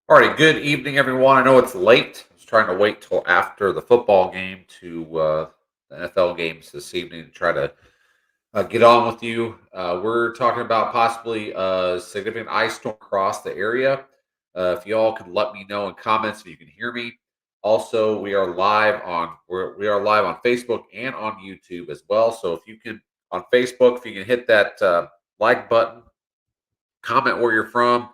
Alrighty, good evening, everyone. I know it's late. I was trying to wait till after the football game to the NFL games this evening to try to get on with you. We're talking about possibly a significant ice storm across the area. If you all could let me know in comments if you can hear me. Also, we are live on Facebook and on YouTube as well. So if you can on Facebook, if you can hit that like button, comment where you're from,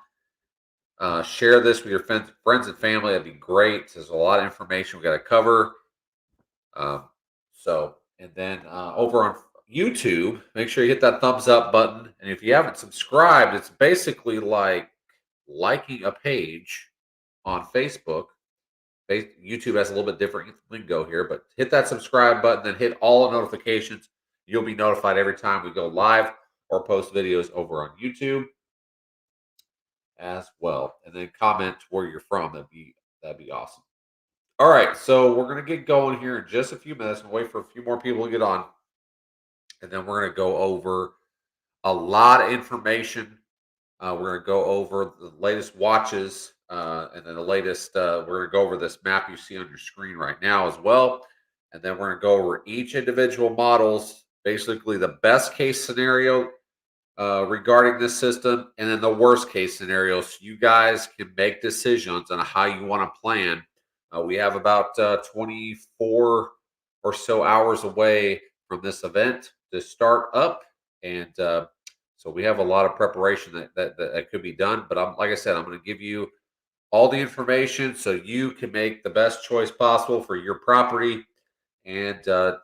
share this with your friends and family. That'd be great. There's a lot of information we got to cover. Um, and then over on YouTube, make sure you hit that thumbs up button. And if you haven't subscribed, it's basically like liking a page on Facebook. YouTube has a little bit different lingo here, but hit that subscribe button, then hit all the notifications. You'll be notified every time we go live or post videos over on YouTube as well. And then comment where you're from. That'd be awesome. All right, so we're gonna get going here in just a few minutes and wait for a few more people to get on, and then we're gonna go over a lot of information. We're gonna go over the latest watches, and then the latest. We're gonna go over this map you see on your screen right now as well, and then we're gonna go over each individual models, basically the best case scenario regarding this system, and then the worst case scenario, so you guys can make decisions on how you want to plan. We have about 24 or so hours away from this event to start up, and so we have a lot of preparation that could be done. But like I said, I'm going to give you all the information so you can make the best choice possible for your property and to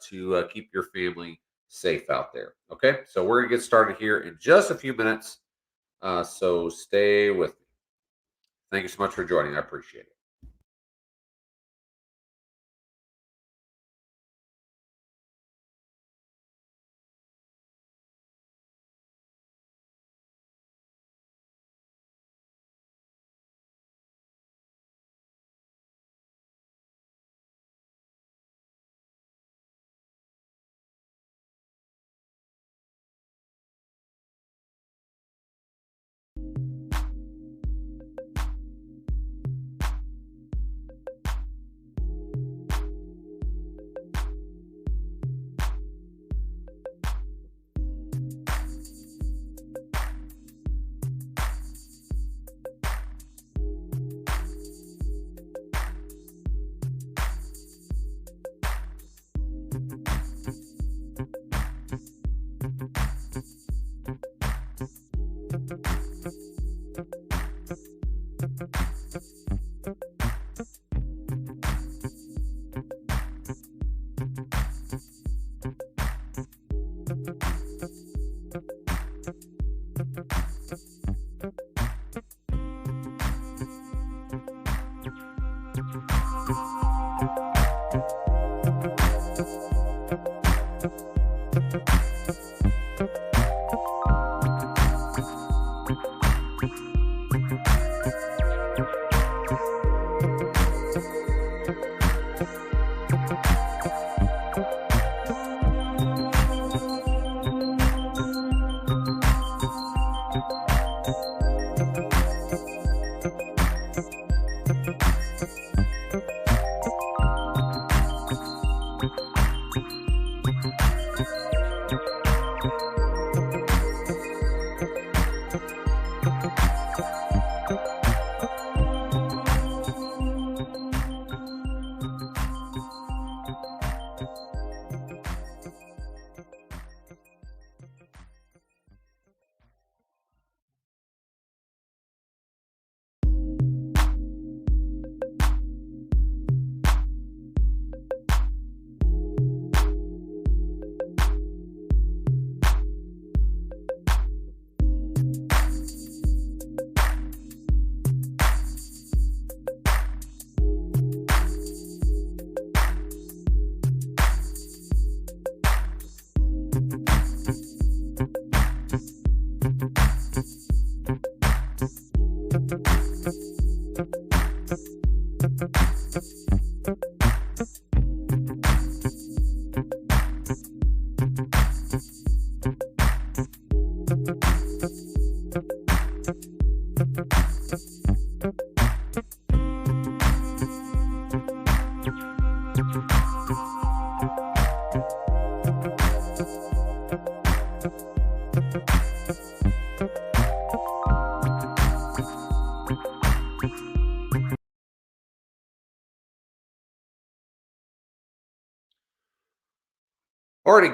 keep your family safe out there. Okay, so we're gonna get started here in just a few minutes. So stay with me. Thank you so much for joining. I appreciate it. Alrighty,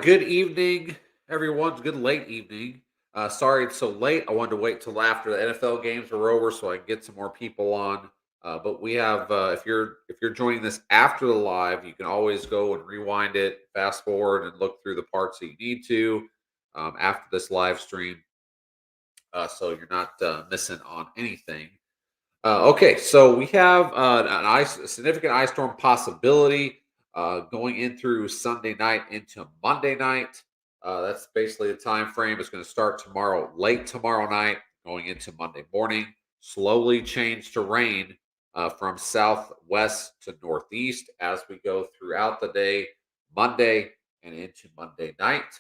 good evening, everyone. Good late evening. Sorry it's so late. I wanted to wait till after the NFL games were over so I can get some more people on. But we have, if you're joining this after the live, you can always go and rewind it, fast forward, and look through the parts that you need to after this live stream, so you're not missing on anything. Okay, so we have a significant ice storm possibility going in through Sunday night into Monday night. That's basically the time frame. It's going to start tomorrow, late tomorrow night, going into Monday morning. Slowly change to rain from southwest to northeast as we go throughout the day, Monday and into Monday night.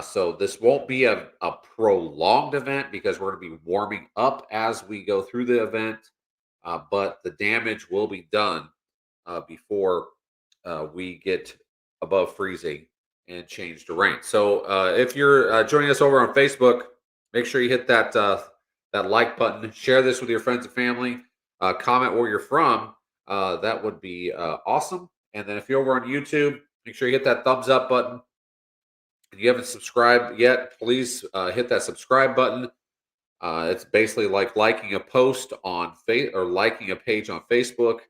So this won't be a prolonged event because we're going to be warming up as we go through the event, but the damage will be done before we get above freezing and change to rain. So if you're joining us over on Facebook, make sure you hit that like button, share this with your friends and family, comment where you're from. That would be awesome. And then if you're over on YouTube, make sure you hit that thumbs up button. If you haven't subscribed yet, please hit that subscribe button. It's basically like liking a post on or liking a page on Facebook.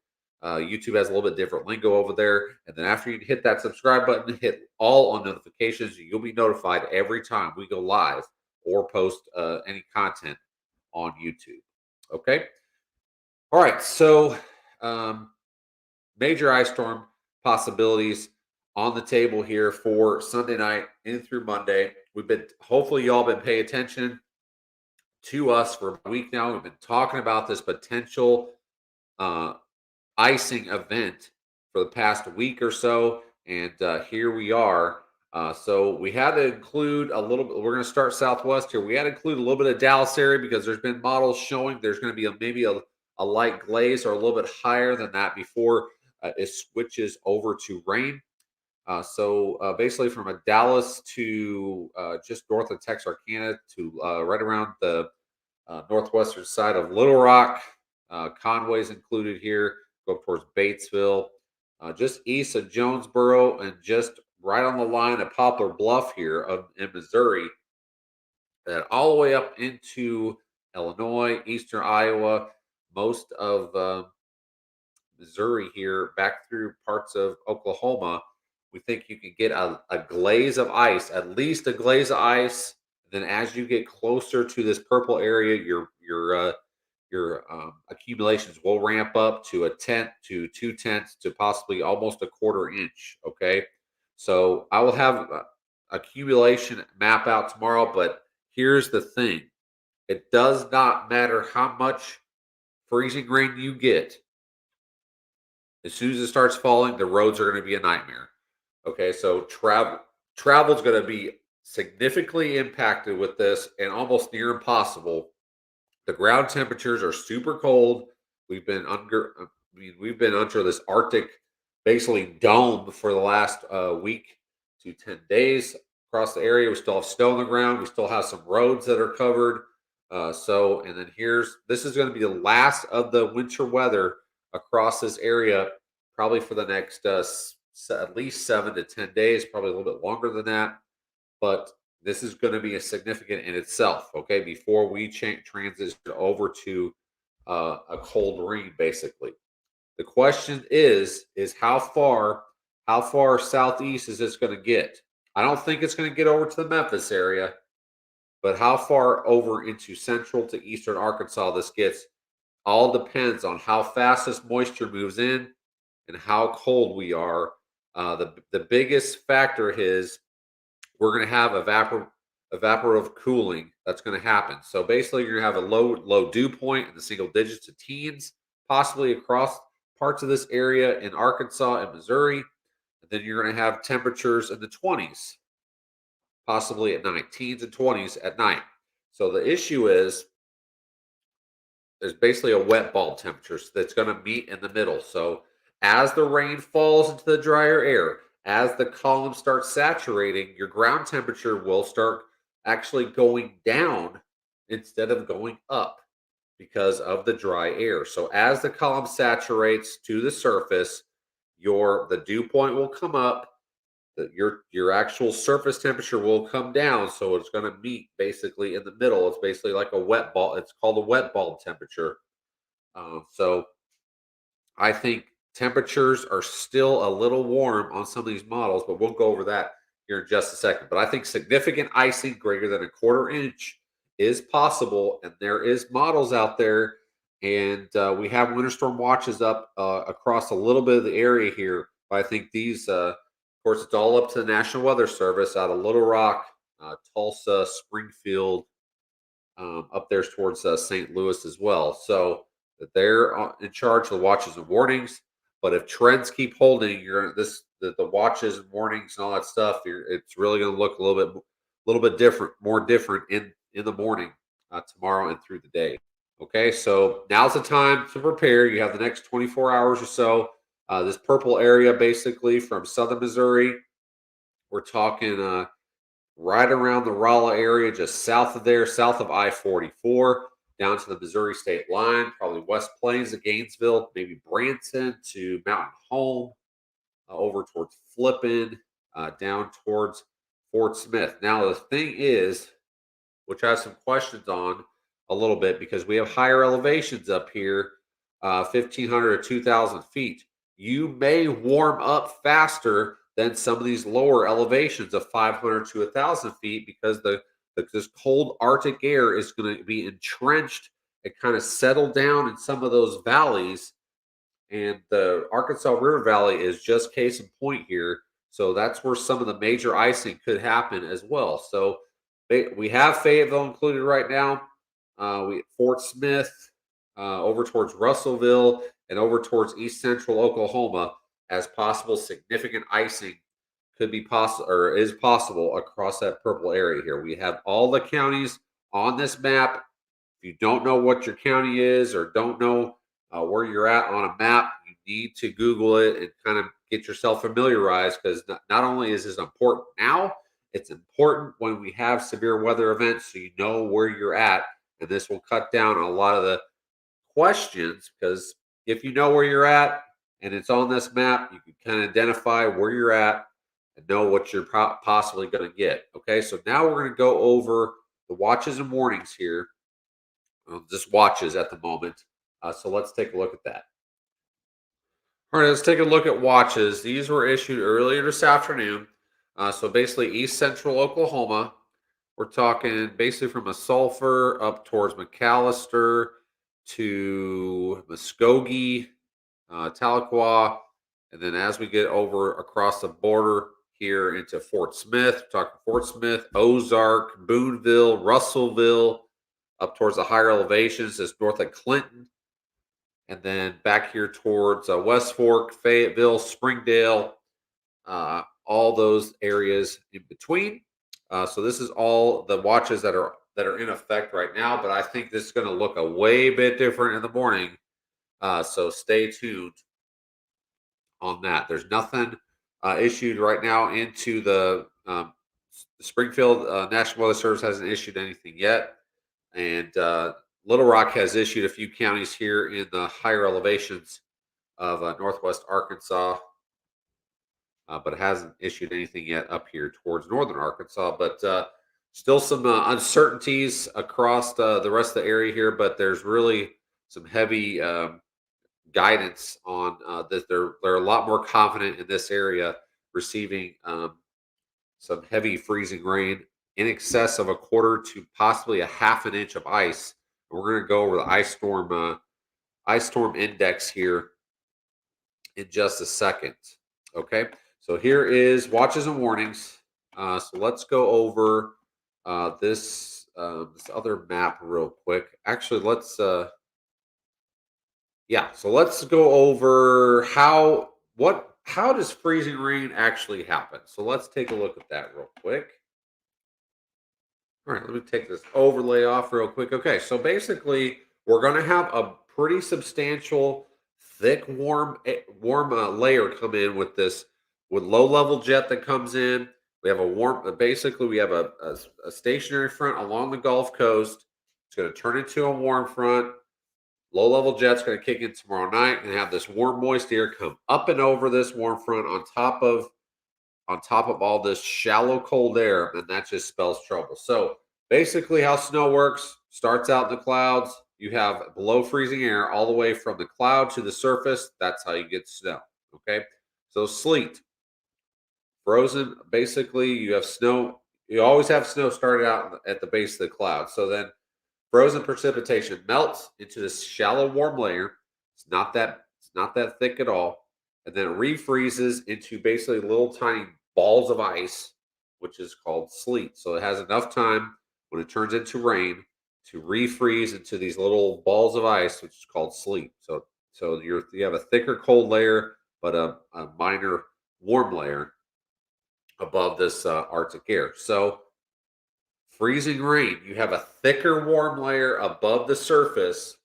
YouTube has a little bit different lingo over there. And then after you hit that subscribe button, hit all on notifications. You'll be notified every time we go live or post any content on YouTube. Okay. All right. So, um, major ice storm possibilities on the table here for Sunday night in through Monday. We've been hopefully y'all been paying attention to us for a week now. We've been talking about this potential uh, icing event for the past week or so, and here we are. So we had to include a little bit. We're going to start Southwest here. We had to include a little bit of Dallas area because there's been models showing there's going to be maybe a light glaze or a little bit higher than that before it switches over to rain. So basically, from a Dallas to just north of Texarkana to right around the northwestern side of Little Rock, Conway's included here. Go up towards Batesville, just east of Jonesboro, and just right on the line of Poplar Bluff here in Missouri, and all the way up into Illinois, eastern Iowa, most of Missouri here, back through parts of Oklahoma. We think you can get a glaze of ice, at least a glaze of ice. Then, as you get closer to this purple area, your accumulations will ramp up to a tenth to 2/10 to possibly almost a quarter inch. Okay, so I will have accumulation map out tomorrow. But here's the thing: it does not matter how much freezing rain you get. As soon as it starts falling, the roads are going to be a nightmare. Okay, so travel is going to be significantly impacted with this, and almost near impossible. The ground temperatures are super cold. We've been under this Arctic, basically dome for the last week to 10 days across the area. We still have snow on the ground. We still have some roads that are covered. And then this is going to be the last of the winter weather across this area, probably for the next at least 7 to 10 days, probably a little bit longer than that. But this is going to be a significant in itself. Okay, before we transition over to a cold rain, basically. The question is how far southeast is this going to get? I don't think it's going to get over to the Memphis area, but how far over into central to eastern Arkansas this gets all depends on how fast this moisture moves in and how cold we are. The biggest factor is we're going to have evaporative cooling that's going to happen. So basically, you're going to have a low dew point in the single digits to teens, possibly across parts of this area in Arkansas and Missouri. And then you're going to have temperatures in the 20s, possibly at night, teens and 20s at night. So the issue is there's basically a wet bulb temperature that's going to meet in the middle. So as the rain falls into the drier air, as the column starts saturating, your ground temperature will start actually going down instead of going up because of the dry air. So as the column saturates to the surface, the dew point will come up, your actual surface temperature will come down, so it's going to meet basically in the middle. It's basically like a wet ball. It's called a wet bulb temperature. So I think temperatures are still a little warm on some of these models, but we'll go over that here in just a second. But I think significant icing greater than a quarter inch is possible, and there is models out there, and we have winter storm watches up across a little bit of the area here. But I think these, of course, it's all up to the National Weather Service out of Little Rock, Tulsa, Springfield, up there towards St. Louis as well. So that they're in charge of the watches and warnings. But if trends keep holding, the watches and warnings and all that stuff. It's really going to look little bit different, more different in the morning, tomorrow and through the day. Okay, so now's the time to prepare. You have the next 24 hours or so. This purple area, basically from southern Missouri, we're talking right around the Rolla area, just south of there, south of I-44, down to the Missouri state line, probably West Plains to Gainesville, maybe Branson to Mountain Home, over towards Flippin, down towards Fort Smith. Now, the thing is, which I have some questions on a little bit because we have higher elevations up here, 1,500 to 2,000 feet. You may warm up faster than some of these lower elevations of 500 to 1,000 feet because this cold Arctic air is going to be entrenched and kind of settle down in some of those valleys, and the Arkansas River Valley is just case in point here. So that's where some of the major icing could happen as well. So we have Fayetteville included right now. We Fort Smith, over towards Russellville, and over towards East Central Oklahoma as possible significant icing could be possible or is possible across that purple area here. We have all the counties on this map. If you don't know what your county is or don't know where you're at on a map, you need to Google it and kind of get yourself familiarized because not only is this important now, it's important when we have severe weather events so you know where you're at. And this will cut down on a lot of the questions because if you know where you're at and it's on this map, you can kind of identify where you're at and know what you're possibly going to get. Okay, so now we're going to go over the watches and warnings here. Just watches at the moment. So let's take a look at that. All right, let's take a look at watches. These were issued earlier this afternoon. So basically, East Central Oklahoma. We're talking basically from a Sulphur up towards McAllister to Muskogee, Tahlequah, and then as we get over across the border here into Fort Smith, talking Fort Smith, Ozark, Boonville, Russellville, up towards the higher elevations, just north of Clinton, and then back here towards West Fork, Fayetteville, Springdale, all those areas in between. So this is all the watches that are in effect right now, but I think this is going to look a way bit different in the morning. So stay tuned on that. There's nothing issued right now into the Springfield National Weather Service hasn't issued anything yet, and Little Rock has issued a few counties here in the higher elevations of northwest Arkansas, but hasn't issued anything yet up here towards northern Arkansas. But still some uncertainties across the rest of the area here, but there's really some heavy guidance on that. They're a lot more confident in this area receiving some heavy freezing rain in excess of a quarter to possibly a half an inch of ice. We're going to go over the ice storm index here in just a second. Okay, so here is watches and warnings. So let's go over this other map real quick. Actually, let's so let's go over how does freezing rain actually happen. So let's take a look at that real quick. All right, let me take this overlay off real quick. Okay, so basically, we're going to have a pretty substantial, thick, warm layer come in with with low level jet that comes in. We have a warm, basically, we have a stationary front along the Gulf Coast. It's going to turn into a warm front. Low level jet's going to kick in tomorrow night and have this warm, moist air come up and over this warm front on top of all this shallow cold air, and that just spells trouble. So basically, how snow works starts out in the clouds. You have below freezing air all the way from the cloud to the surface. That's how you get snow. Okay. So sleet, frozen. Basically, you have snow. You always have snow started out at the base of the cloud. So then frozen precipitation melts into this shallow warm layer. It's not that thick at all. And then it refreezes into basically little tiny balls of ice, which is called sleet. So it has enough time when it turns into rain to refreeze into these little balls of ice, which is called sleet. So you have a thicker cold layer, but a minor warm layer above this Arctic air. So freezing rain, you have a thicker warm layer above the surface.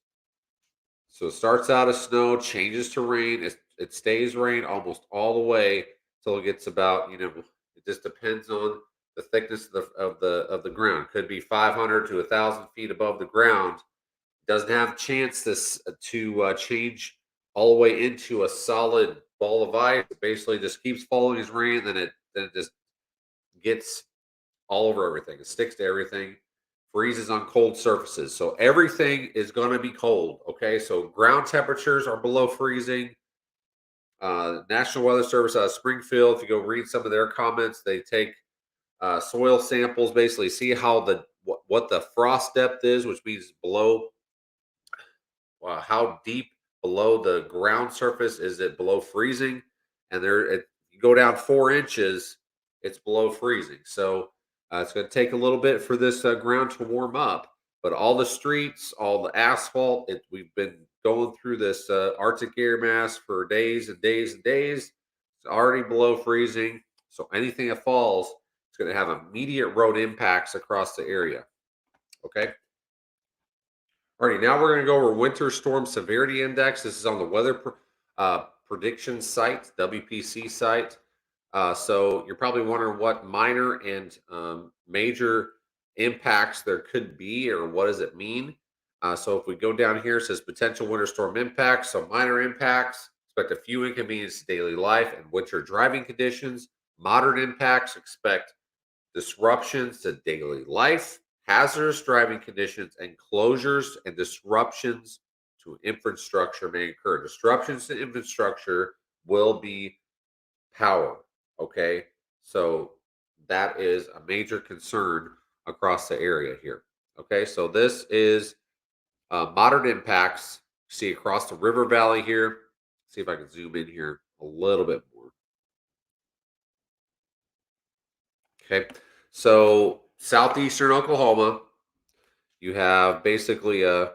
So it starts out as snow, changes to rain. It stays rain almost all the way till it gets about, it just depends on the thickness of the ground. Could be 500 to 1,000 feet above the ground. Doesn't have a chance to change all the way into a solid ball of ice. It basically just keeps following his rain, then it just gets all over everything. It sticks to everything, freezes on cold surfaces. So everything is going to be cold. Okay. So ground temperatures are below freezing. National Weather Service out of Springfield, if you go read some of their comments, they take soil samples, basically see how what the frost depth is, which means below how deep below the ground surface is it below freezing, and you go down 4 inches, it's below freezing. So it's going to take a little bit for this ground to warm up, but all the streets, all the asphalt, we've been going through this Arctic air mass for days and days and days. It's already below freezing, so anything that falls is going to have immediate road impacts across the area. Okay. Alrighty, now we're going to go over Winter Storm Severity Index. This is on the prediction site, WPC site. So you're probably wondering what minor and major impacts there could be, or what does it mean? So if we go down here, it says potential winter storm impacts. So minor impacts, expect a few inconveniences to daily life and winter driving conditions. Moderate impacts, expect disruptions to daily life, hazardous driving conditions, and closures and disruptions to infrastructure may occur. Disruptions to infrastructure will be power. Okay. So that is a major concern across the area here. Okay. So this is moderate impacts. See across the river valley here. See if I can zoom in here a little bit more. Okay. So southeastern Oklahoma, you have basically a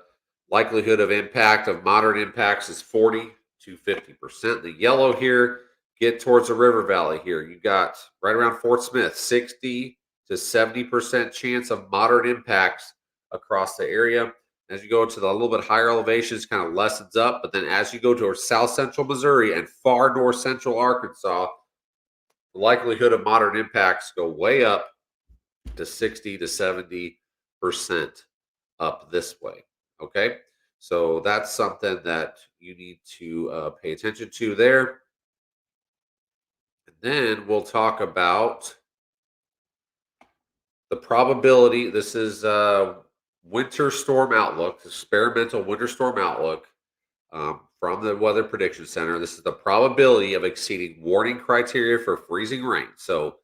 likelihood of impact of moderate impacts is 40 to 50%. The yellow here, get towards the river valley here. You got right around Fort Smith, 60 to 70% chance of moderate impacts across the area. As you go to the little bit higher elevations, kind of lessens up. But then as you go towards south central Missouri and far north central Arkansas, the likelihood of moderate impacts go way up to 60 to 70% up this way. Okay. So that's something that you need to pay attention to there. And then we'll talk about the probability. This is winter storm outlook, experimental winter storm outlook from the Weather Prediction Center. This is the probability of exceeding warning criteria for freezing rain. So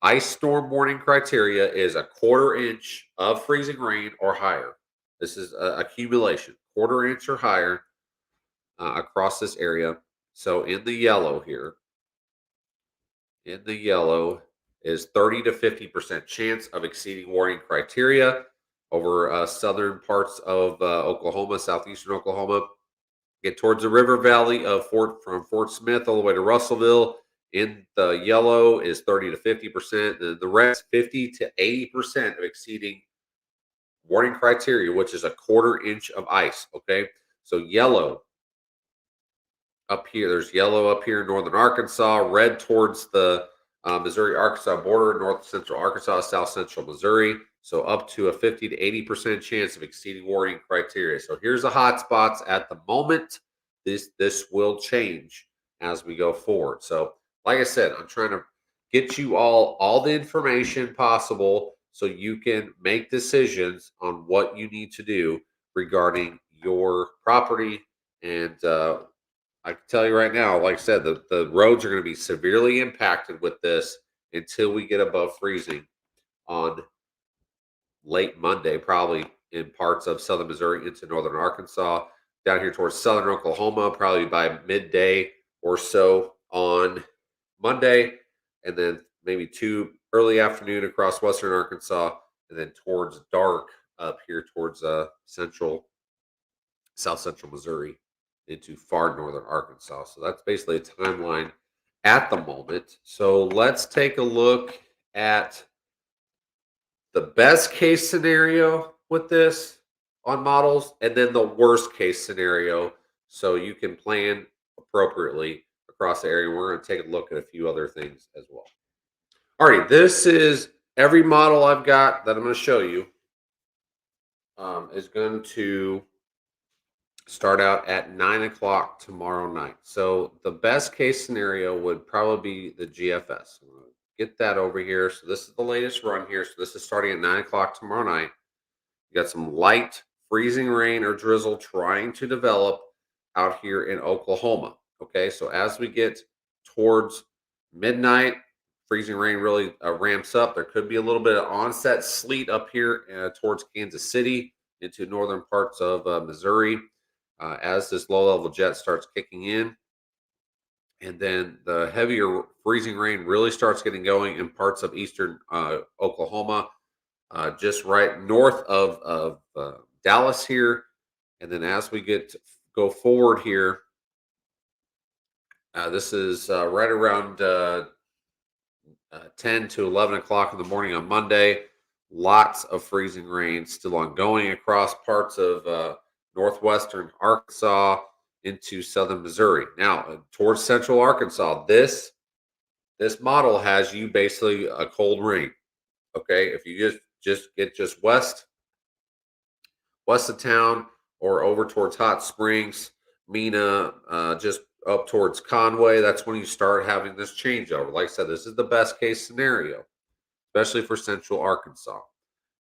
ice storm warning criteria is a 1/4 inch of freezing rain or higher. This is accumulation, 1/4 inch or higher across this area. So in the yellow is 30 to 50% chance of exceeding warning criteria over southern parts of Oklahoma, southeastern Oklahoma. Get towards the river valley of from Fort Smith all the way to Russellville. In the yellow is 30 to 50%. The rest 50 to 80% of exceeding warning criteria, which is a 1/4 inch of ice. Okay. So yellow up here. There's yellow up here in northern Arkansas, red towards the Missouri Arkansas border, north central Arkansas, south central Missouri. So up to a 50 to 80% chance of exceeding warning criteria. So here's the hot spots at the moment. This will change as we go forward. So like I said, I'm trying to get you all the information possible so you can make decisions on what you need to do regarding your property. And I can tell you right now, like I said, the roads are going to be severely impacted with this until we get above freezing on late Monday, probably in parts of southern Missouri into northern Arkansas, down here towards southern Oklahoma, probably by midday or so on Monday, and then maybe two early afternoon across western Arkansas, and then towards dark up here towards central south central Missouri into far northern Arkansas. So that's basically a timeline at the moment. So let's take a look at the best case scenario with this on models and then the worst case scenario so you can plan appropriately across the area. We're going to take a look at a few other things as well. Alrighty, this is every model I've got that I'm going to show you is going to start out at 9 o'clock tomorrow night. So the best case scenario would probably be the GFS. I'm gonna get that over here. So this is the latest run here. So this is starting at 9 o'clock tomorrow night. You got some light freezing rain or drizzle trying to develop out here in Oklahoma. Okay, so as we get towards midnight, freezing rain really ramps up. There could be a little bit of onset sleet up here towards Kansas City into northern parts of Missouri as this low level jet starts kicking in. And then the heavier freezing rain really starts getting going in parts of eastern Oklahoma, just right north of Dallas here. And then as we go forward here, this is right around 10 to 11 o'clock in the morning on Monday. Lots of freezing rain still ongoing across parts of northwestern Arkansas into southern Missouri. Now, towards central Arkansas, this model has you basically a cold rain. Okay, if you just get just west of town or over towards Hot Springs, Mina, just up towards Conway, that's when you start having this changeover. Like I said, this is the best case scenario, especially for central Arkansas.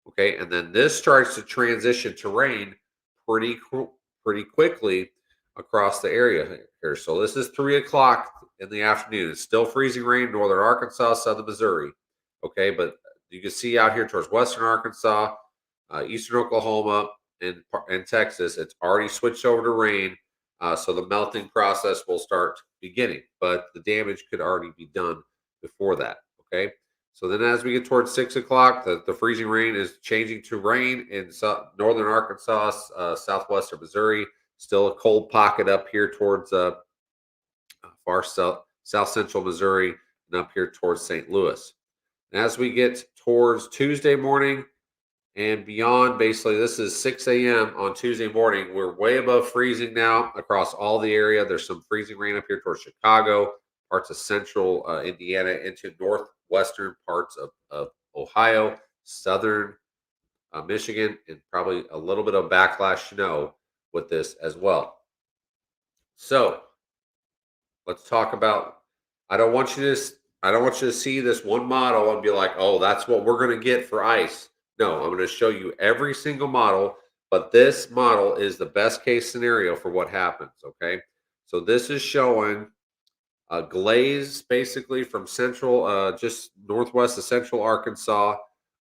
Okay, and then this starts to transition to rain pretty quickly across the area here. So this is 3 o'clock in the afternoon. It's still freezing rain, northern Arkansas, southern Missouri. Okay, but you can see out here towards western Arkansas, eastern Oklahoma, and Texas, it's already switched over to rain. So the melting process will start beginning, but the damage could already be done before that. Okay. So then, as we get towards 6 o'clock, the freezing rain is changing to rain in northern Arkansas, southwestern Missouri. Still a cold pocket up here towards far south central Missouri, and up here towards St. Louis. And as we get towards Tuesday morning and beyond, basically, this is 6 a.m. on Tuesday morning. We're way above freezing now across all the area. There's some freezing rain up here towards Chicago, parts of central Indiana, into northwestern parts of Ohio, southern Michigan, and probably a little bit of backlash snow with this as well. So let's talk about. I don't want you to. I don't want you to see this one model and be like, "Oh, that's what we're going to get for ice." No, I'm going to show you every single model, but this model is the best case scenario for what happens. Okay, so this is showing a glaze basically from central, just northwest of central Arkansas,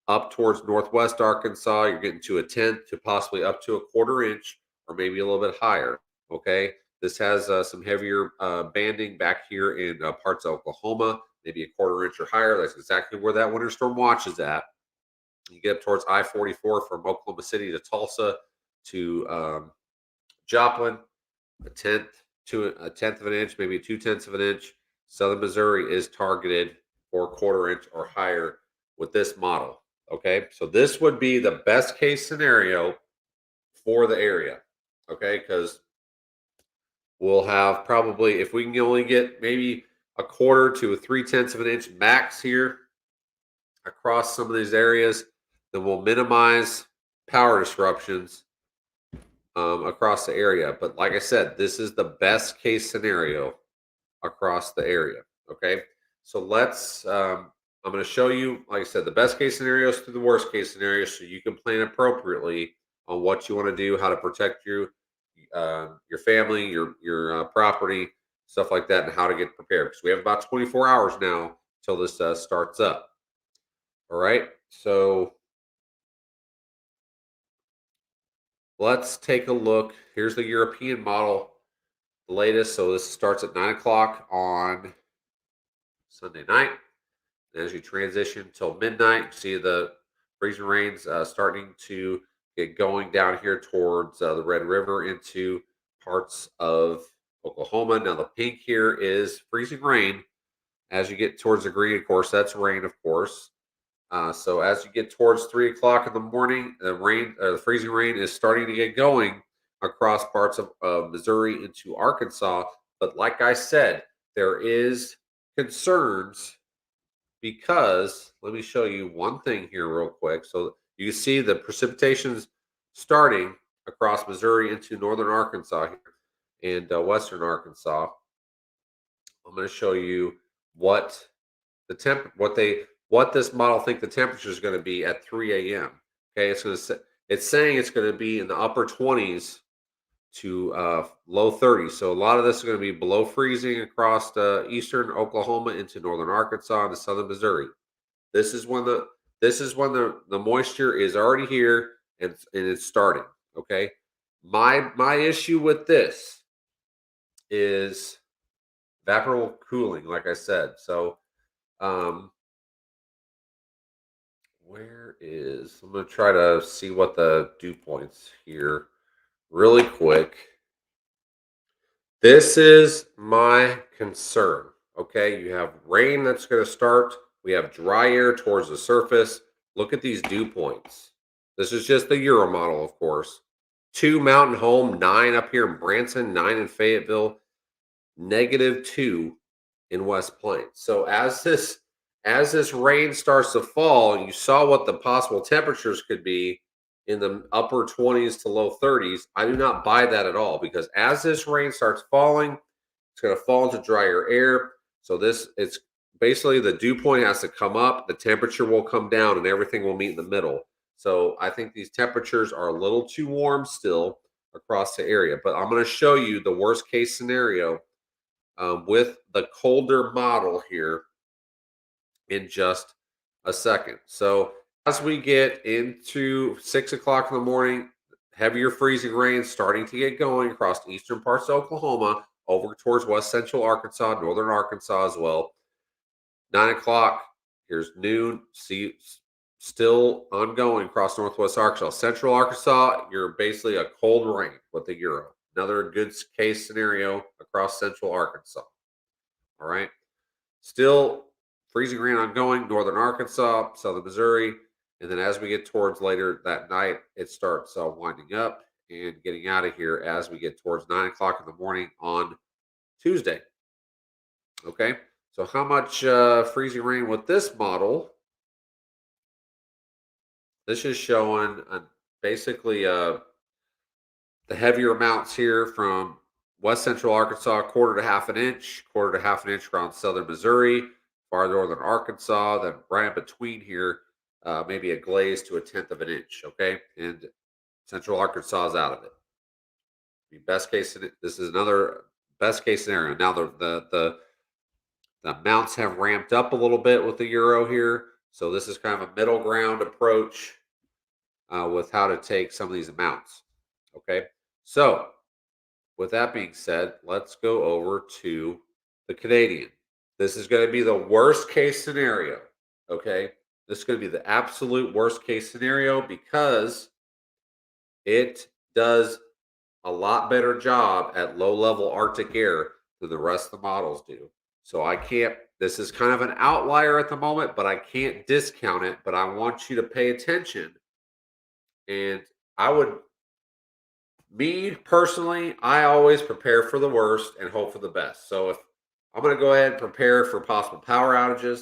up towards northwest Arkansas. You're getting to a tenth to possibly up to a quarter inch, or maybe a little bit higher. Okay, this has some heavier banding back here in parts of Oklahoma, maybe a quarter inch or higher. That's exactly where that winter storm watch is at. You get up towards I-44 from Oklahoma City to Tulsa to Joplin, a tenth of an inch, maybe 2/10 of an inch. Southern Missouri is targeted for a quarter inch or higher with this model. Okay, so this would be the best case scenario for the area. Okay, because we'll have probably, if we can only get maybe a quarter to a 3/10 of an inch max here across some of these areas, then we'll minimize power disruptions across the area. But like I said, this is the best case scenario across the area. Okay. So I'm going to show you, like I said, the best case scenarios to the worst case scenarios so you can plan appropriately on what you want to do, how to protect your family, your property, stuff like that, and how to get prepared. Because we have about 24 hours now till this starts up. All right. So let's take a look. Here's the European model, the latest. So this starts at 9 o'clock on Sunday night. As you transition till midnight, you see the freezing rains starting to get going down here towards the Red River into parts of Oklahoma. Now, the pink here is freezing rain. As you get towards the green, of course, that's rain, of course. So as you get towards 3 o'clock in the morning, the freezing rain is starting to get going across parts of Missouri into Arkansas. But like I said, there is concerns because let me show you one thing here real quick. So you can see the precipitation's starting across Missouri into northern Arkansas here and western Arkansas. I'm going to show you what what this model think the temperature is going to be at 3 a.m. Okay, it's saying it's going to be in the upper 20s to low 30s. So a lot of this is going to be below freezing across eastern Oklahoma into northern Arkansas and southern Missouri. This is when the moisture is already here and it's starting. Okay. My issue with this is evaporative cooling, like I said. So um I'm gonna try to see what the dew points here really quick. This is my concern. Okay, you have rain that's going to start. We have dry air towards the surface. Look at these dew points. This is just the Euro model, of course. 2 Mountain Home, 9 up here in Branson, 9 in Fayetteville, -2 in West Plains. So as this rain starts to fall, you saw what the possible temperatures could be in the upper 20s to low 30s. I do not buy that at all because as this rain starts falling, it's going to fall into drier air. So it's basically the dew point has to come up, the temperature will come down, and everything will meet in the middle. So I think these temperatures are a little too warm still across the area. But I'm going to show you the worst case scenario with the colder model here in just a second. So as we get into 6 o'clock in the morning, heavier freezing rain starting to get going across the eastern parts of Oklahoma, over towards west central Arkansas, northern Arkansas as well. 9 o'clock, here's noon. See, still ongoing across northwest Arkansas. Central Arkansas, you're basically a cold rain with the Euro. Another good case scenario across central Arkansas. All right. Still freezing rain ongoing, northern Arkansas, southern Missouri. And then as we get towards later that night, it starts winding up and getting out of here as we get towards 9 o'clock in the morning on Tuesday. Okay. So, how much freezing rain with this model? This is showing basically the heavier amounts here from west central Arkansas, quarter to half an inch, quarter to half an inch around southern Missouri, far northern Arkansas, then right in between here, maybe a glaze to a tenth of an inch. Okay, and central Arkansas is out of it. This is another best case scenario. Now the amounts have ramped up a little bit with the Euro here, so this is kind of a middle ground approach with how to take some of these amounts. Okay, so with that being said, let's go over to the Canadian. This is going to be the worst case scenario. Okay. This is going to be the absolute worst case scenario because it does a lot better job at low level Arctic air than the rest of the models do. So this is kind of an outlier at the moment, but I can't discount it. But I want you to pay attention. And I would Me personally, I always prepare for the worst and hope for the best. So if I'm going to go ahead and prepare for possible power outages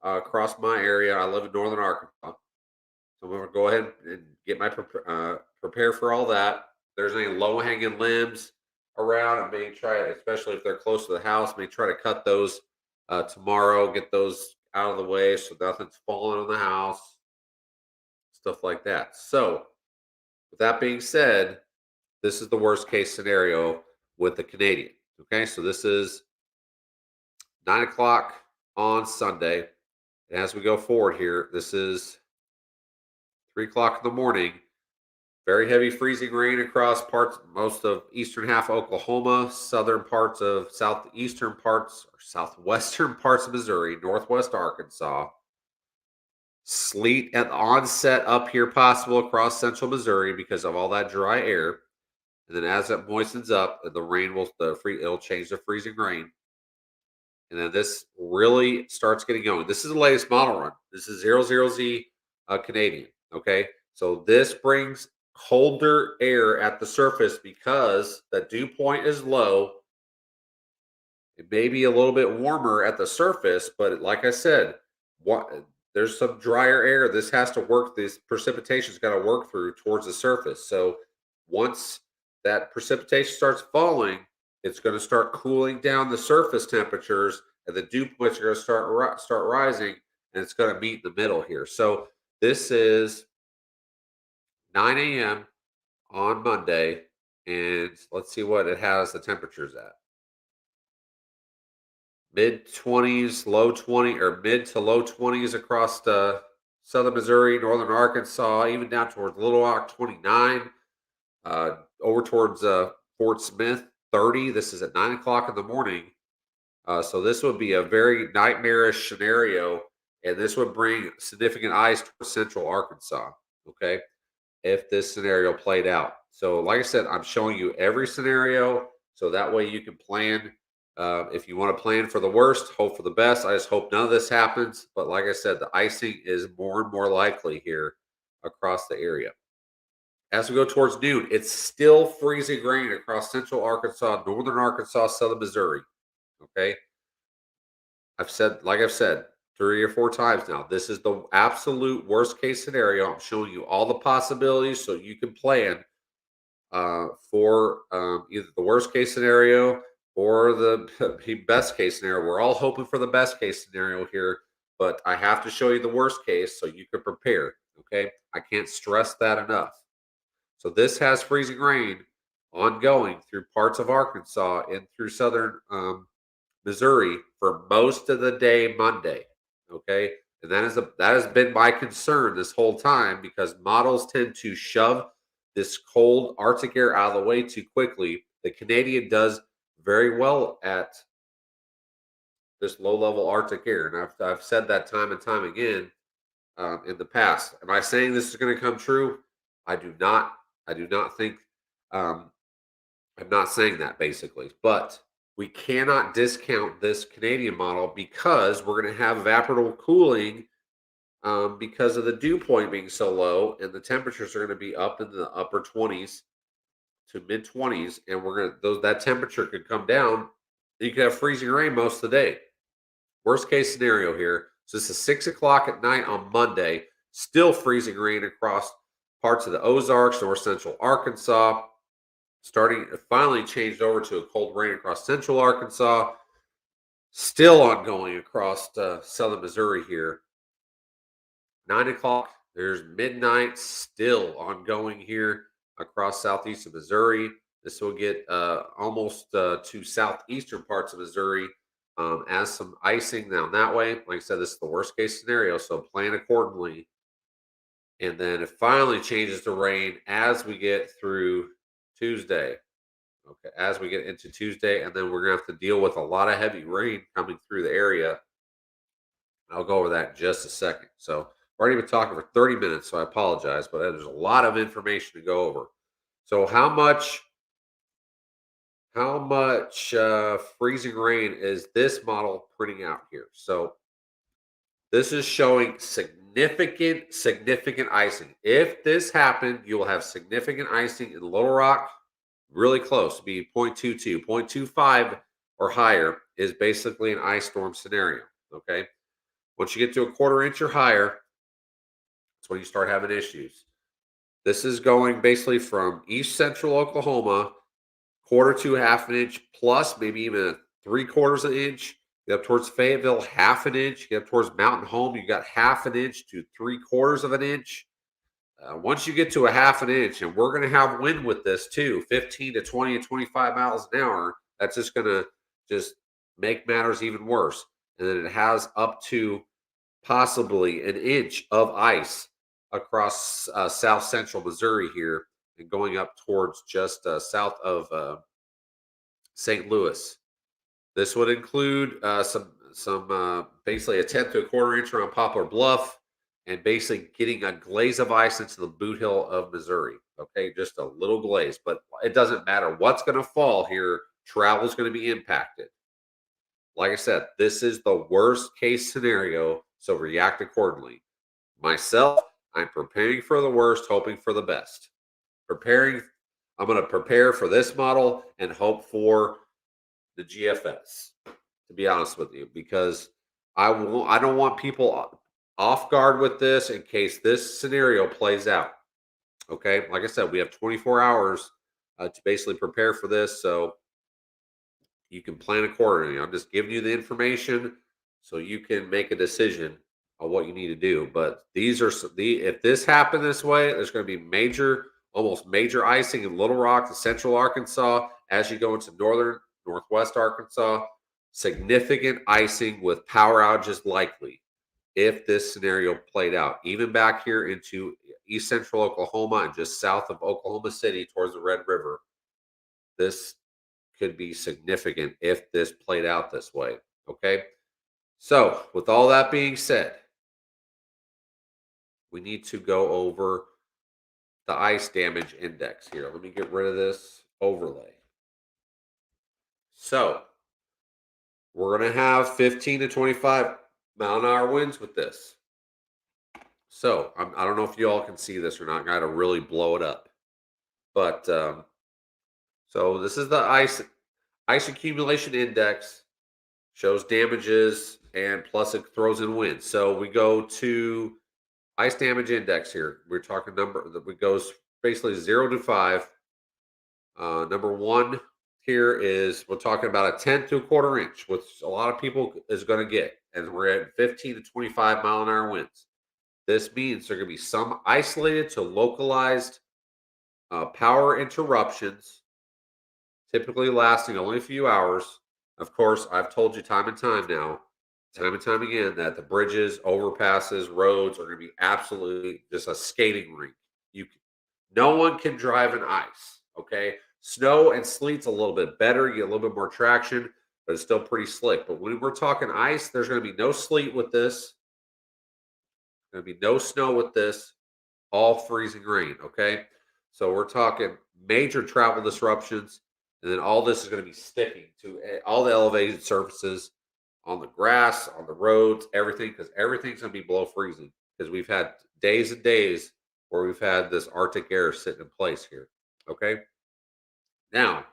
across my area, I live in northern Arkansas. So I'm going to go ahead and get my prepare for all that. If there's any low hanging limbs around, I may try, especially if they're close to the house, may try to cut those tomorrow, get those out of the way so nothing's falling on the house, stuff like that. So with that being said, this is the worst case scenario with the Canadian. Okay, so this is 9 o'clock on Sunday. And as we go forward here, this is 3 o'clock in the morning. Very heavy freezing rain across parts, most of eastern half of Oklahoma, southern parts of southeastern parts or southwestern parts of Missouri, northwest Arkansas. Sleet at the onset up here possible across central Missouri because of all that dry air. And then as it moistens up, the rain will it'll change to freezing rain. And then this really starts getting going. This is the latest model run. This is 00Z Canadian. Okay. So this brings colder air at the surface because the dew point is low. It may be a little bit warmer at the surface, but like I said, what there's some drier air. This has to work. This precipitation's got to work through towards the surface. So once that precipitation starts falling, it's going to start cooling down the surface temperatures, and the dew points are going to start rising, and it's going to meet in the middle here. So this is 9 a.m. on Monday, and let's see what it has the temperatures at. Mid 20s, low 20 or mid to low 20s across southern Missouri, northern Arkansas, even down towards Little Rock 29, over towards Fort Smith 30. This is at 9 o'clock in the morning. So this would be a very nightmarish scenario, and this would bring significant ice towards central Arkansas. Okay, if this scenario played out. So, like I said, I'm showing you every scenario so that way you can plan. If you want to plan for the worst, hope for the best. I just hope none of this happens. But like I said, the icing is more and more likely here across the area. As we go towards noon, it's still freezing rain across central Arkansas, northern Arkansas, southern Missouri. Okay. I've said 3 or 4 times now, this is the absolute worst case scenario. I'm showing you all the possibilities so you can plan for either the worst case scenario or the best case scenario. We're all hoping for the best case scenario here, but I have to show you the worst case so you can prepare. Okay. I can't stress that enough. So this has freezing rain ongoing through parts of Arkansas and through southern Missouri for most of the day Monday. Okay. And that has been my concern this whole time because models tend to shove this cold Arctic air out of the way too quickly. The Canadian does very well at this low level Arctic air. And I've said that time and time again in the past. Am I saying this is going to come true? I do not. I do not think um, I'm not saying that basically, but we cannot discount this Canadian model because we're going to have evaporative cooling because of the dew point being so low, and the temperatures are going to be up in the upper 20s to mid 20s, and we're going to those that temperature could come down. You could have freezing rain most of the day. Worst case scenario here. So this is 6 o'clock at night on Monday. Still freezing rain across parts of the Ozarks, north central Arkansas, starting finally changed over to a cold rain across central Arkansas, still ongoing across southern Missouri here. 9 o'clock, there's midnight, still ongoing here across southeast of Missouri. This will get almost to southeastern parts of Missouri as some icing down that way. Like I said, this is the worst case scenario, so plan accordingly. And then it finally changes to rain as we get through Tuesday. Okay, as we get into Tuesday, and then we're gonna have to deal with a lot of heavy rain coming through the area. I'll go over that in just a second. So I've already been talking for 30 minutes, so I apologize, but there's a lot of information to go over. So how much freezing rain is this model printing out here? So this is showing significant icing. If this happened, you will have significant icing in Little Rock, really close, be 0.22, 0.25 or higher is basically an ice storm scenario. Okay. Once you get to a quarter inch or higher, that's when you start having issues. This is going basically from east central Oklahoma, quarter to half an inch, plus maybe even 3/4 of an inch. Get up towards Fayetteville, half an inch. Get up towards Mountain Home, you got half an inch to 3/4 of an inch. Once you get to a half an inch, and we're going to have wind with this too, 15 to 20 and 25 miles an hour, that's just going to just make matters even worse. And then it has up to possibly an inch of ice across south central Missouri here and going up towards just south of St. Louis. This would include some basically a tenth to a quarter inch around Poplar Bluff, and basically getting a glaze of ice into the boot hill of Missouri. Okay, just a little glaze, but it doesn't matter what's going to fall here. Travel is going to be impacted. Like I said, this is the worst case scenario, so react accordingly. Myself, I'm preparing for the worst, hoping for the best. I'm going to prepare for this model and hope for the GFS, to be honest with you, because I don't want people off guard with this in case this scenario plays out. Okay, like I said, we have 24 hours to basically prepare for this, so you can plan accordingly. I'm just giving you the information so you can make a decision on what you need to do. But these are the if this happened this way, there's going to be almost major icing in Little Rock to central Arkansas as you go into northwest Arkansas. Significant icing with power outages likely if this scenario played out. Even back here into east central Oklahoma and just south of Oklahoma City towards the Red River, this could be significant if this played out this way. Okay. So, with all that being said, we need to go over the ice damage index here. Let me get rid of this overlay. So, we're going to have 15 to 25 mile an hour winds with this. So, I don't know if you all can see this or not. I got to really blow it up. But, so this is the ice accumulation index. Shows damages and plus it throws in winds. So we go to ice damage index here. We're talking number that goes basically 0 to 5. Number 1 here is we're talking about a tenth to a quarter inch, which a lot of people is going to get, and we're at 15 to 25 mile an hour winds. This means there are going to be some isolated to localized power interruptions, typically lasting only a few hours. Of course, I've told you time and time again, that the bridges, overpasses, roads are going to be absolutely just a skating rink. No one can drive in ice. Okay, snow and sleet's a little bit better. You get a little bit more traction, but it's still pretty slick. But when we're talking ice, there's going to be no sleet with this. There's going to be no snow with this. All freezing rain. Okay, so we're talking major travel disruptions. And then all this is going to be sticking to all the elevated surfaces on the grass, on the roads, everything, because everything's going to be below freezing. Because we've had days and days where we've had this Arctic air sitting in place here. Okay. Now,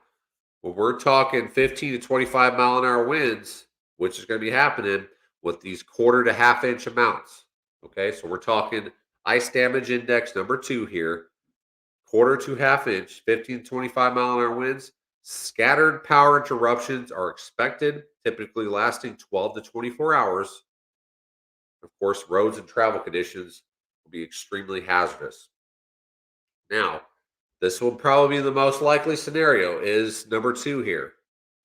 when we're talking 15 to 25 mile an hour winds, which is going to be happening with these quarter to half inch amounts. Okay. So we're talking ice damage index number 2 here, quarter to half inch, 15 to 25 mile an hour winds. Scattered power interruptions are expected, typically lasting 12 to 24 hours. Of course, roads and travel conditions will be extremely hazardous. Now, this will probably be the most likely scenario is number 2 here.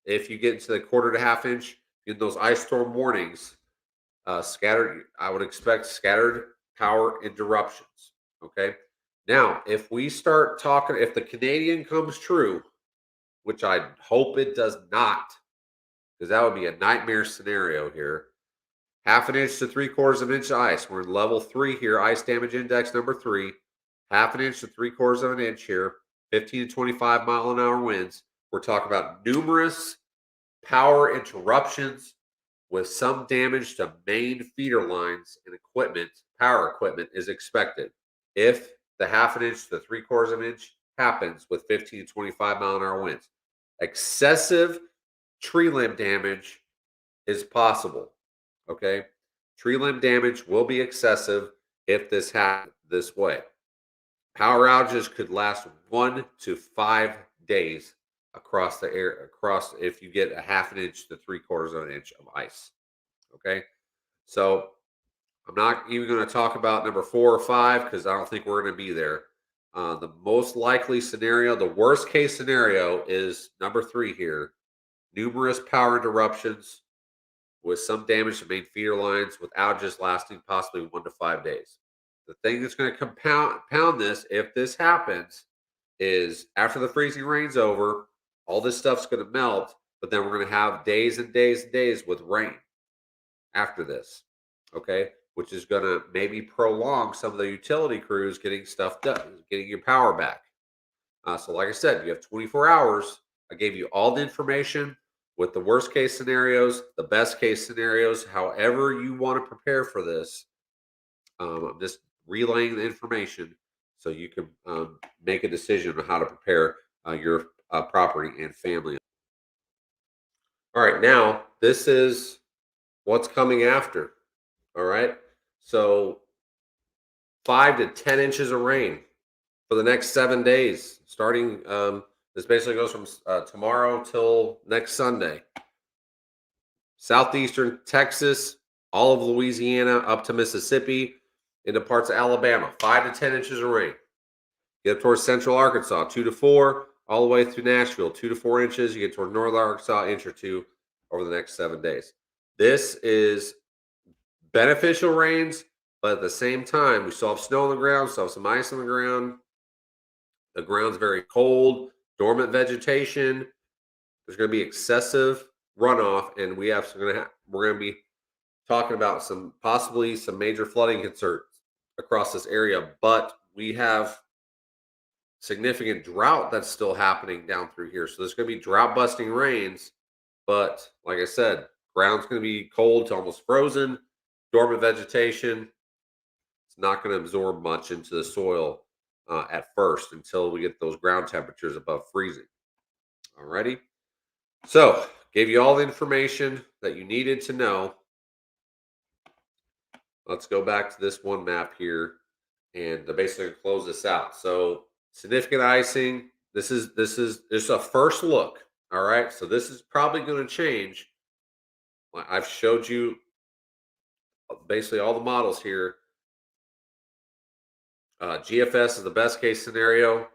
If you get into the quarter to half inch, in those ice storm warnings, I would expect scattered power interruptions. Okay. Now, if we start talking, if the Canadian comes true, which I hope it does not, because that would be a nightmare scenario here. Half an inch to 3/4 of an inch of ice. We're in level 3 here, ice damage index number 3. Half an inch to 3/4 of an inch here, 15 to 25 mile an hour winds. We're talking about numerous power interruptions, with some damage to main feeder lines and equipment, power equipment is expected. If the half an inch to three-quarters of an inch happens with 15 to 25-mile-an-hour winds, excessive tree limb damage is possible. Okay. Tree limb damage will be excessive if this happens this way. Power outages could last 1 to 5 days across the air, across if you get a half an inch to three-quarters of an inch of ice. Okay. So I'm not even going to talk about number 4 or 5 because I don't think we're going to be there. The most likely scenario, the worst case scenario, is number 3 here: numerous power interruptions with some damage to main feeder lines, with outages lasting possibly 1 to 5 days. The thing that's going to compound this, if this happens, is after the freezing rain's over, all this stuff's going to melt, but then we're going to have days and days and days with rain after this. Okay. Which is going to maybe prolong some of the utility crews getting stuff done, getting your power back. So, like I said, you have 24 hours. I gave you all the information with the worst case scenarios, the best case scenarios, however you want to prepare for this. I'm just relaying the information so you can make a decision on how to prepare your property and family. All right, now this is what's coming after. All right, so 5 to 10 inches of rain for the next 7 days, starting. This basically goes from tomorrow till next Sunday. Southeastern Texas, all of Louisiana, up to Mississippi, into parts of Alabama. 5 to 10 inches of rain. Get up towards central Arkansas, 2 to 4, all the way through Nashville, 2 to 4 inches. You get toward northern Arkansas, inch or two over the next 7 days. This is beneficial rains, but at the same time, we still have snow on the ground, still have some ice on the ground. The ground's very cold, dormant vegetation. There's going to be excessive runoff, and we're going to be talking about possibly some major flooding concerns across this area. But we have significant drought that's still happening down through here, so there's going to be drought busting rains. But like I said, ground's going to be cold to almost frozen, dormant vegetation. It's not going to absorb much into the soil at first until we get those ground temperatures above freezing. Alrighty. So, gave you all the information that you needed to know. Let's go back to this one map here and basically close this out. So, significant icing. This is a first look. All right. So this is probably going to change. I've showed you basically all the models here. GFS is the best case scenario,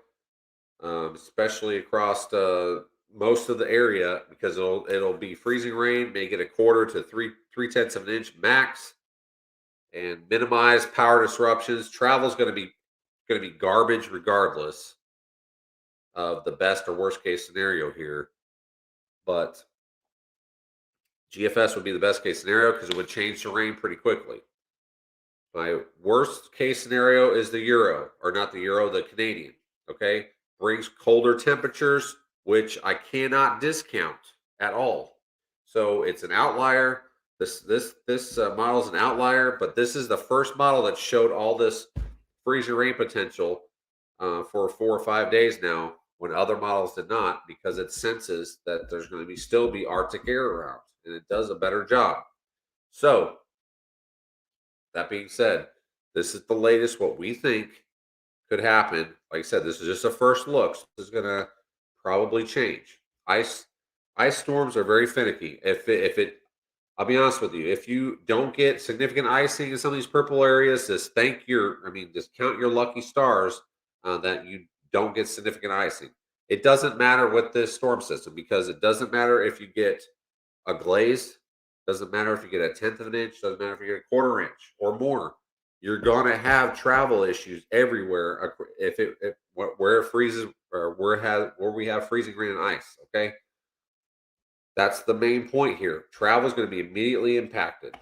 especially across most of the area, because it'll be freezing rain, may get a quarter to three-tenths of an inch max, and minimize power disruptions. Travel is going to be garbage regardless of the best or worst case scenario here, but GFS would be the best case scenario because it would change the rain pretty quickly. My worst case scenario is the euro, or not the euro, the Canadian. Okay, brings colder temperatures, which I cannot discount at all. So it's an outlier. This model is an outlier, but this is the first model that showed all this freezing rain potential for 4 or 5 days now, when other models did not, because it senses that there's going to still be Arctic air around, and it does a better job. So that being said, this is the latest what we think could happen. Like I said, this is just a first look. So this is going to probably change. Ice storms are very finicky. I'll be honest with you, if you don't get significant icing in some of these purple areas, just count your lucky stars that you don't get significant icing. It doesn't matter with this storm system, because it doesn't matter if you get a glaze. Doesn't matter if you get a tenth of an inch. Doesn't matter if you get a quarter inch or more. You're going to have travel issues everywhere where it freezes, or where we have freezing rain and ice. Okay, that's the main point here. Travel is going to be immediately impacted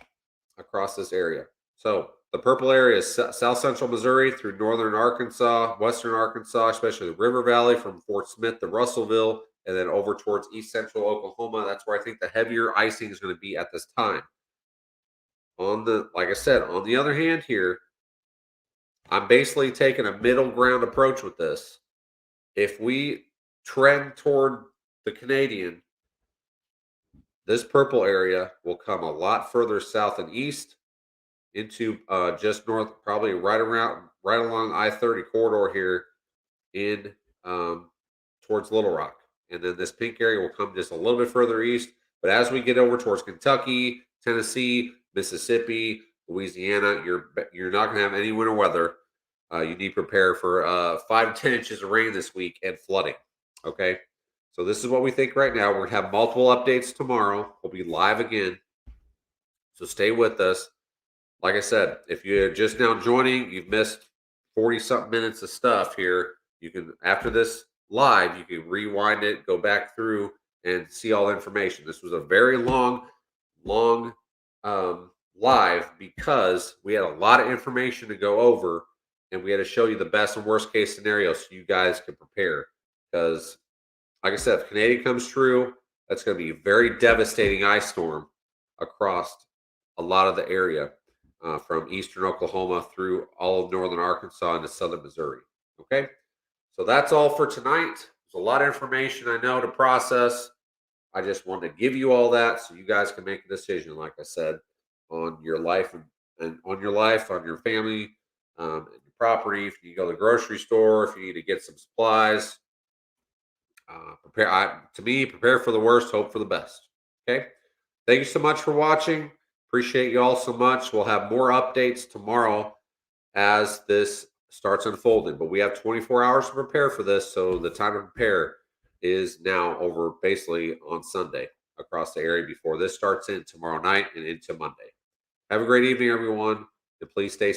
across this area. So the purple area is south central Missouri through northern Arkansas, western Arkansas, especially the River Valley from Fort Smith to Russellville, and then over towards east central Oklahoma. That's where I think the heavier icing is going to be at this time. Like I said, on the other hand, here, I'm basically taking a middle ground approach with this. If we trend toward the Canadian, this purple area will come a lot further south and east into just north, probably right along I-30 corridor here in towards Little Rock. And then this pink area will come just a little bit further east. But as we get over towards Kentucky, Tennessee, Mississippi, Louisiana, you're not going to have any winter weather. You need to prepare for 5 to 10 inches of rain this week and flooding. Okay. So this is what we think right now. We're going to have multiple updates tomorrow. We'll be live again. So stay with us. Like I said, if you're just now joining, you've missed 40 something minutes of stuff here. You can, after this live, you can rewind it, go back through and see all the information. This was a very long live because we had a lot of information to go over and we had to show you the best and worst case scenario so you guys can prepare. Because, like I said, if Canadian comes true, that's going to be a very devastating ice storm across a lot of the area. From eastern Oklahoma through all of northern Arkansas into southern Missouri. Okay, so that's all for tonight. There's a lot of information I know to process. I just wanted to give you all that so you guys can make a decision, like I said, on your life and on your life, on your family, and your property. If you go to the grocery store, if you need to get some supplies, prepare for the worst, hope for the best. Okay, thank you so much for watching. Appreciate you all so much. We'll have more updates tomorrow as this starts unfolding. But we have 24 hours to prepare for this. So the time to prepare is now over basically on Sunday across the area before this starts in tomorrow night and into Monday. Have a great evening, everyone. And please stay